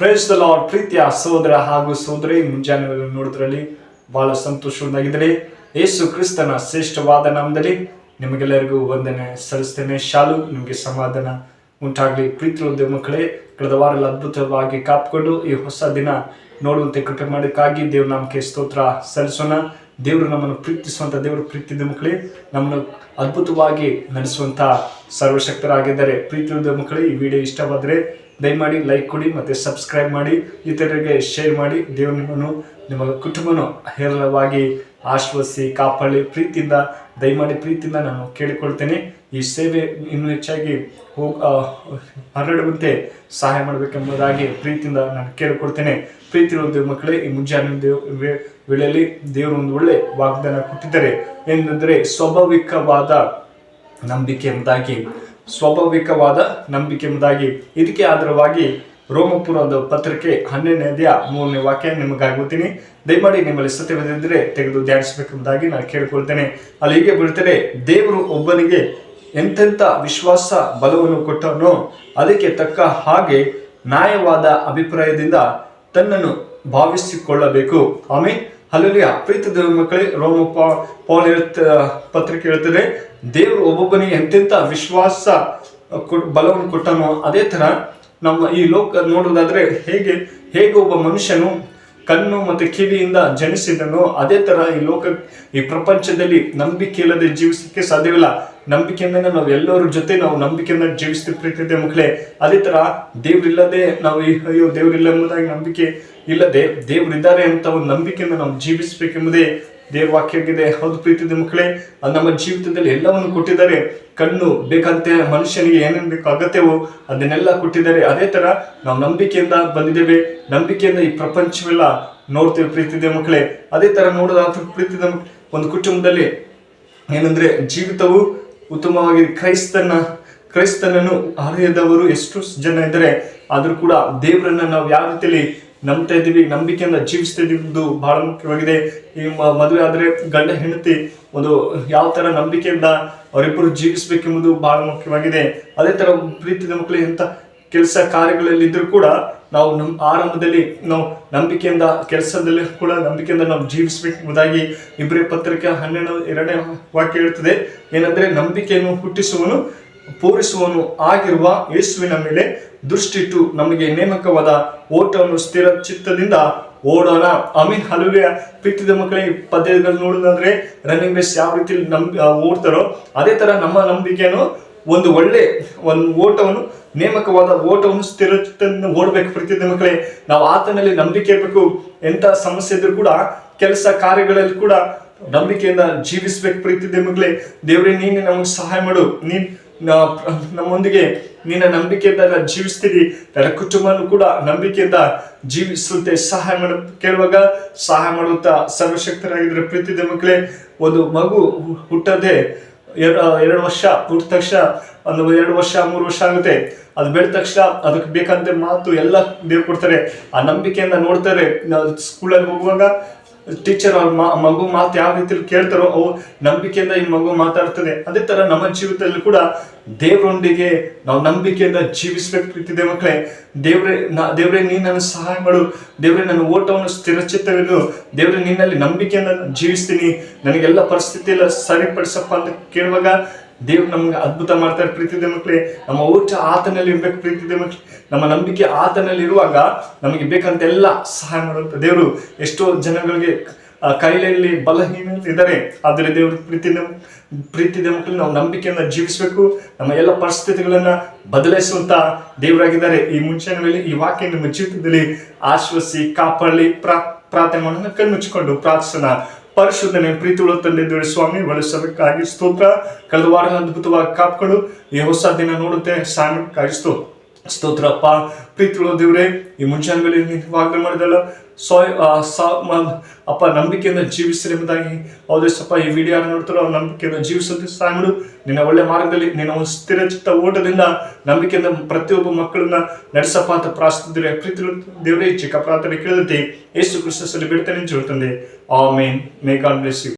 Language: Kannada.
Praise the lord. ಪ್ರೀತಿಯ ಸಹೋದರ ಹಾಗೂ ಸಹೋದರಿ, ಮುಂಜಾನೆ ನೋಡೋದ್ರಲ್ಲಿ ಬಹಳ ಸಂತೋಷವಾಗಿದ್ದರೆ ಯೇಸು ಕ್ರಿಸ್ತನ ಶ್ರೇಷ್ಠವಾದ ನಾಮದಲ್ಲಿ ನಿಮಗೆಲ್ಲರಿಗೂ ವಂದನೆ ಸಲ್ಲಿಸ್ತೇನೆ. ಶಾಲು ನಿಮಗೆ ಸಮಾಧಾನ ಉಂಟಾಗಲಿ. ಪ್ರೀತಿಯ ಮಕ್ಕಳೇ, ಕಳೆದ ವಾರ ಅದ್ಭುತವಾಗಿ ಕಾಪ್ಕೊಂಡು ಈ ಹೊಸ ದಿನ ನೋಡುವಂತೆ ಕೃಪೆ ಮಾಡೋಕ್ಕಾಗಿ ದೇವ್ರ ನಾಮಕ್ಕೆ ಸ್ತೋತ್ರ ಸಲ್ಲಿಸೋಣ. ದೇವರು ನಮ್ಮನ್ನು ಪ್ರೀತಿಸುವಂಥ ದೇವರು. ಪ್ರೀತಿಯ ಮಕ್ಕಳೇ, ನಮ್ಮನ್ನು ಅದ್ಭುತವಾಗಿ ನಡೆಸುವಂಥ ಸರ್ವಶಕ್ತರಾಗಿದ್ದಾರೆ. ಪ್ರೀತಿಯ ಮಕ್ಕಳೇ, ಈ ವಿಡಿಯೋ ಇಷ್ಟವಾದರೆ ದಯಮಾಡಿ ಲೈಕ್ ಕೊಡಿ ಮತ್ತು ಸಬ್ಸ್ಕ್ರೈಬ್ ಮಾಡಿ, ಇತರರಿಗೆ ಶೇರ್ ಮಾಡಿ. ದೇವರು ನಿಮ್ಮನ್ನು ನಿಮ್ಮ ಕುಟುಂಬನೂ ಹೇರಳವಾಗಿ ಆಶ್ವಸಿಸಿ ಕಾಪಾಡಿ. ಪ್ರೀತಿಯಿಂದ ದಯಮಾಡಿ ಪ್ರೀತಿಯಿಂದ ನಾನು ಕೇಳಿಕೊಳ್ತೇನೆ. ಈ ಸೇವೆ ಇನ್ನೂ ಹೆಚ್ಚಾಗಿ ಹರಡುವಂತೆ ಸಹಾಯ ಮಾಡಬೇಕೆಂಬುದಾಗಿ ಪ್ರೀತಿಯಿಂದ ನಾನು ಕೇಳಿಕೊಳ್ತೇನೆ. ಪ್ರೀತಿಯ ಮಕ್ಕಳೇ, ಈ ಮುಂಜಾನೆ ವೇಳೆಯಲ್ಲಿ ದೇವರು ಒಂದು ಒಳ್ಳೆ ವಾಗ್ದಾನ ಕೊಟ್ಟಿದ್ದಾರೆ. ಏನಂದರೆ ಸ್ವಾಭಾವಿಕವಾದ ನಂಬಿಕೆ ಎಂಬುದಾಗಿ ಇದಕ್ಕೆ ಆಧಾರವಾಗಿ ರೋಮಪುರದ ಪತ್ರಿಕೆ 12ನೇ 3ನೇ ವಾಕ್ಯ ನಿಮಗಾಗಿ ಓದ್ತೀನಿ. ದಯಮಾಡಿ ನಿಮ್ಮಲ್ಲಿ ಸತ್ಯವಿದ್ದರೆ ತೆಗೆದು ಧ್ಯಾನಿಸಬೇಕೆಂಬುದಾಗಿ ನಾನು ಕೇಳಿಕೊಳ್ತೇನೆ. ಅಲ್ಲಿ ಹೀಗೆ ಬೀಳ್ತಾರೆ, ದೇವರು ಒಬ್ಬನಿಗೆ ಎಂತೆಂಥ ವಿಶ್ವಾಸ ಬಲವನ್ನು ಕೊಟ್ಟವನೋ ಅದಕ್ಕೆ ತಕ್ಕ ಹಾಗೆ ನ್ಯಾಯವಾದ ಅಭಿಪ್ರಾಯದಿಂದ ತನ್ನನ್ನು ಭಾವಿಸಿಕೊಳ್ಳಬೇಕು. ಆಮೇಲೆ ಹಲ್ಲೆಲೂಯಾ. ಪ್ರೀತಿಯ ಮಕ್ಕಳೇ, ಪೌಲ ಪತ್ರಿಕೆ ಹೇಳ್ತದೆ, ದೇವರು ಒಬ್ಬೊಬ್ಬನಿಗೆ ಎಂತೆಂಥ ವಿಶ್ವಾಸ ಬಲವನ್ನು ಕೊಟ್ಟನೋ ಅದೇ ಥರ ನಮ್ಮ ಈ ಲೋಕ ನೋಡೋದಾದ್ರೆ ಹೇಗೆ ಒಬ್ಬ ಮನುಷ್ಯನು ಕಣ್ಣು ಮತ್ತು ಕಿವಿಯಿಂದ ಜನಿಸಿದನೋ ಅದೇ ಥರ ಈ ಪ್ರಪಂಚದಲ್ಲಿ ನಂಬಿಕೆ ಇಲ್ಲದೆ ಜೀವಿಸಲಿಕ್ಕೆ ಸಾಧ್ಯವಿಲ್ಲ. ನಂಬಿಕೆಯಿಂದ ನಾವು ಎಲ್ಲರ ಜೊತೆ ನಾವು ನಂಬಿಕೆಯಿಂದ ಜೀವಿಸ್ತೀವಿ. ಪ್ರೀತಿಯ ಮಕ್ಕಳೇ, ಅದೇ ಥರ ದೇವರಿಲ್ಲದೆ ನಾವು ಅಯ್ಯೋ ದೇವರಿಲ್ಲ ಎಂಬುದಾಗಿ ನಂಬಿಕೆ ಇಲ್ಲದೆ ದೇವರಿದ್ದಾರೆ ಅಂತ ಒಂದು ನಂಬಿಕೆಯಿಂದ ನಾವು ಜೀವಿಸಬೇಕೆಂಬುದೇ ದೇವ್ರ ವಾಕ್ಯವಾಗಿದೆ. ಹೌದು ಪ್ರೀತಿಯ ಮಕ್ಕಳೇ, ನಮ್ಮ ಜೀವಿತದಲ್ಲಿ ಎಲ್ಲವನ್ನು ಕೊಟ್ಟಿದ್ದಾರೆ. ಕಣ್ಣು ಬೇಕಂತೆ ಮನುಷ್ಯನಿಗೆ ಏನೇನು ಬೇಕು ಅಗತ್ಯವೋ ಅದನ್ನೆಲ್ಲ ಕೊಟ್ಟಿದ್ದಾರೆ. ಅದೇ ಥರ ನಾವು ನಂಬಿಕೆಯಿಂದ ಬಂದಿದ್ದೇವೆ. ನಂಬಿಕೆಯಿಂದ ಈ ಪ್ರಪಂಚವೆಲ್ಲ ನೋಡ್ತೇವೆ ಪ್ರೀತಿಯ ಮಕ್ಕಳೇ. ಅದೇ ಥರ ನೋಡೋದಾದ ಪ್ರೀತಿಯ ಒಂದು ಕುಟುಂಬದಲ್ಲಿ ಏನಂದ್ರೆ ಜೀವಿತವು ಉತ್ತಮವಾಗಿ ಕ್ರೈಸ್ತನನ್ನು ಅರಿಯದವರು ಎಷ್ಟು ಜನ ಇದ್ದಾರೆ. ಆದರೂ ಕೂಡ ದೇವರನ್ನ ನಾವು ಯಾವ ರೀತಿಯಲ್ಲಿ ನಂಬ್ತಾ ಇದ್ದೀವಿ, ನಂಬಿಕೆಯಿಂದ ಜೀವಿಸ್ತಾ ಇದ್ದೀವಿ ಬಹಳ ಮುಖ್ಯವಾಗಿದೆ. ಈ ಮದುವೆ ಆದರೆ ಗಂಡ ಹೆಂಡತಿ ಒಂದು ಯಾವ ಥರ ನಂಬಿಕೆಯಿಂದ ಅವರಿಬ್ಬರು ಜೀವಿಸ್ಬೇಕೆಂಬುದು ಬಹಳ ಮುಖ್ಯವಾಗಿದೆ. ಅದೇ ಥರ ಪ್ರೀತಿಯ ಮಕ್ಕಳು ಎಂಥ ಕೆಲಸ ಕಾರ್ಯಗಳಲ್ಲಿ ಇದ್ರೂ ಕೂಡ ನಾವು ಆರಂಭದಲ್ಲಿ ನಾವು ನಂಬಿಕೆಯಿಂದ ಕೆಲಸದಲ್ಲಿ ಕೂಡ ನಂಬಿಕೆಯಿಂದ ನಾವು ಜೀವಿಸಬೇಕೆಂಬುದಾಗಿ ಇಬ್ರಿಯ ಪತ್ರಿಕೆ 12ನೇ ವಾಕ್ಯ ಹೇಳ್ತದೆ. ಏನಂದ್ರೆ ನಂಬಿಕೆಯನ್ನು ಹುಟ್ಟಿಸುವನು ಪೂರಿಸುವನು ಆಗಿರುವ ಯೇಸುವಿನ ಮೇಲೆ ದೃಷ್ಟಿಟ್ಟು ನಮಗೆ ನೇಮಕವಾದ ಓಟವನ್ನು ಸ್ಥಿರ ಚಿತ್ತದಿಂದ ಓಡೋಣ. ಆಮೇಲೆ ಹಲವೆಯ ಪ್ರೀತಿಯ ಮಕ್ಕಳೇ, ಪದ್ಯಗಳು ನೋಡೋದಾದ್ರೆ ರನ್ನಿಂಗ್ ರೇಸ್ ಯಾವ ರೀತಿ ಓಡ್ತಾರೋ ಅದೇ ತರ ನಮ್ಮ ನಂಬಿಕೆಯನ್ನು ಒಂದು ಓಟವನ್ನು ನೇಮಕವಾದ ಓಟವನ್ನು ಸ್ಥಿರ ಚಿತ್ತದಿಂದ ಓಡ್ಬೇಕು. ಪ್ರೀತಿಯ ಮಕ್ಕಳೇ, ನಾವು ಆತನಲ್ಲಿ ನಂಬಿಕೆ ಇರಬೇಕು. ಎಂತ ಸಮಸ್ಯೆ ಇದ್ರೂ ಕೂಡ ಕೆಲಸ ಕಾರ್ಯಗಳಲ್ಲಿ ಕೂಡ ನಂಬಿಕೆಯಿಂದ ಜೀವಿಸ್ಬೇಕು. ಪ್ರೀತಿಯ ಮಕ್ಕಳೇ, ದೇವರೇ ನೀನೆ ನಮಗೆ ಸಹಾಯ ಮಾಡು. ನಮ್ಮೊಂದಿಗೆ ನಿನ್ನ ನಂಬಿಕೆಯಿಂದ ಜೀವಿಸ್ತೀರಿ. ನನ್ನ ಕುಟುಂಬನೂ ಕೂಡ ನಂಬಿಕೆಯಿಂದ ಜೀವಿಸುತ್ತೆ ಸಹಾಯ ಕೇಳುವಾಗ ಸಹಾಯ ಮಾಡುವಂತ ಸರ್ವಶಕ್ತರಾಗಿದ್ರೆ. ಪ್ರೀತಿಯ ಮಕ್ಕಳೇ, ಒಂದು ಮಗು ಹುಟ್ಟದೆ 2 ವರ್ಷ ಹುಟ್ಟಿದ ತಕ್ಷಣ 2 ವರ್ಷ 3 ವರ್ಷ ಆಗುತ್ತೆ. ಅದು ಬೆಳೆದ ತಕ್ಷಣ ಅದಕ್ಕೆ ಬೇಕಂತ ಮಾತು ಎಲ್ಲ ದೇವ್ರು ಕೊಡ್ತಾರೆ. ಆ ನಂಬಿಕೆಯಿಂದ ನೋಡ್ತಾರೆ. ಸ್ಕೂಲಲ್ಲಿ ಹೋಗುವಾಗ ಟೀಚರ್ ಅವ್ರ ಮಗು ಮಾತು ಯಾವ ರೀತಿಯಲ್ಲಿ ಕೇಳ್ತಾರೋ ಅವು ನಂಬಿಕೆಯಿಂದ ಈ ಮಗು ಮಾತಾಡ್ತದೆ. ಅದೇ ತರ ನಮ್ಮ ಜೀವಿತದಲ್ಲಿ ಕೂಡ ದೇವರೊಂದಿಗೆ ನಾವು ನಂಬಿಕೆಯಿಂದ ಜೀವಿಸ್ಬೇಕು. ಪ್ರೀತಿದೆ ಮಕ್ಕಳೇ, ದೇವ್ರೇ ನೀನ್ ನನ್ನ ಸಹಾಯ ಮಾಡು. ದೇವ್ರೇ ನನ್ನ ಓಟವನ್ನು ಸ್ಥಿರಚಿತ್ತವಿರು. ದೇವ್ರೇ ನಿನ್ನಲ್ಲಿ ನಂಬಿಕೆಯಿಂದ ಜೀವಿಸ್ತೀನಿ. ನನಗೆಲ್ಲ ಪರಿಸ್ಥಿತಿ ಎಲ್ಲ ಸರಿಪಡಿಸಪ್ಪ ಅಂತ ಕೇಳುವಾಗ ದೇವ್ರು ನಮ್ಗೆ ಅದ್ಭುತ ಮಾಡ್ತಾರೆ. ಪ್ರೀತಿದೆ ಮಕ್ಕಳೇ, ನಮ್ಮ ಓಟ ಆತನಲ್ಲಿ ಇರ್ಬೇಕು. ಪ್ರೀತಿದೆ ಮಕ್ಕಳೇ, ನಮ್ಮ ನಂಬಿಕೆ ಆತನಲ್ಲಿ ಇರುವಾಗ ನಮಗೆ ಬೇಕಂತೆಲ್ಲ ಸಹಾಯ ಮಾಡುವಂತ ದೇವರು. ಎಷ್ಟೋ ಜನಗಳಿಗೆ ಕೈಯಲ್ಲಿ ಬಲಹೀನರಿದ್ದಾರೆ. ಆದರೆ ದೇವರು ಪ್ರೀತಿದ ಮಕ್ಕಳು ನಾವು ನಂಬಿಕೆಯಿಂದ ಜೀವಿಸಬೇಕು. ನಮ್ಮ ಎಲ್ಲ ಪರಿಸ್ಥಿತಿಗಳನ್ನ ಬದಲಾಯಿಸುವಂತ ದೇವರಾಗಿದ್ದಾರೆ. ಈ ಮುಂಚೆನ ಮೇಲೆ ಈ ವಾಕ್ಯ ನಿಮ್ಮ ಜೀವಿತದಲ್ಲಿ ಆಶ್ವಸಿ ಕಾಪಾಡಲಿ. ಪ್ರಾರ್ಥನೆ ಮಾಡೋಣ. ಕಣ್ಮುಚ್ಚಿಕೊಂಡು ಪ್ರಾರ್ಥಿಸೋಣ. ಪರಿಶುದ್ಧನೆ ಪ್ರೀತಿಯುಳ್ಳ ತಂದೆ ದೇವರ ಸ್ವಾಮಿ, ಬಳಸಬೇಕಾಗಿ ಸ್ತೋತ್ರ. ಕಳೆದ ವಾರ ಅದ್ಭುತವಾಗಿ ಕಾಪ್ಕೊಂಡು ಈ ಹೊಸ ದಿನ ನೋಡುತ್ತೆ ಸಾಮಕ್ಕಾಗಿ ಸ್ತೋತ್ರಪ್ಪ. ಪ್ರೀತಿಯುಳ್ಳ ದೇವರೇ, ಈ ಮುಂಚಾನ ಮೇಲೆ ವಾಗ್ದಾನ ಮಾಡಿದಲ್ಲ ಅಪ್ಪ ನಂಬಿಕೆಯಿಂದ ಜೀವಿಸ್ರಿ ಎಂಬುದಾಗಿ. ಹೌದೇ ಸಪ್ಪ, ಈ ವಿಡಿಯೋ ನೋಡ್ತಾರೋ ನಂಬಿಕೆಯಿಂದ ಜೀವಿಸೋದು ಸಹಾಯ ಮಾಡು. ನಿನ್ನ ಒಳ್ಳೆ ಮಾರ್ಗದಲ್ಲಿ ನಿನ್ನ ಒಂದು ಸ್ಥಿರ ಚಿತ್ತ ಓಟದಿಂದ ನಂಬಿಕೆಯಿಂದ ಪ್ರತಿಯೊಬ್ಬ ಮಕ್ಕಳನ್ನ ನಡೆಸಪ್ಪ ಅಂತ ಪ್ರಾರ್ಥಿಸಿದ್ರೆ. ಪ್ರೀತಿಯುಳ್ಳ ದೇವರೇ, ಚಿಕ್ಕ ಪ್ರಾರ್ಥನೆ ಕೇಳಿದಂತೆ ಯೇಸು ಕ್ರಿಸ್ತನಲ್ಲಿ ಬಿಡ್ತಾನೆ ಜೀವಿತಂದೆ. Amen. May God bless you.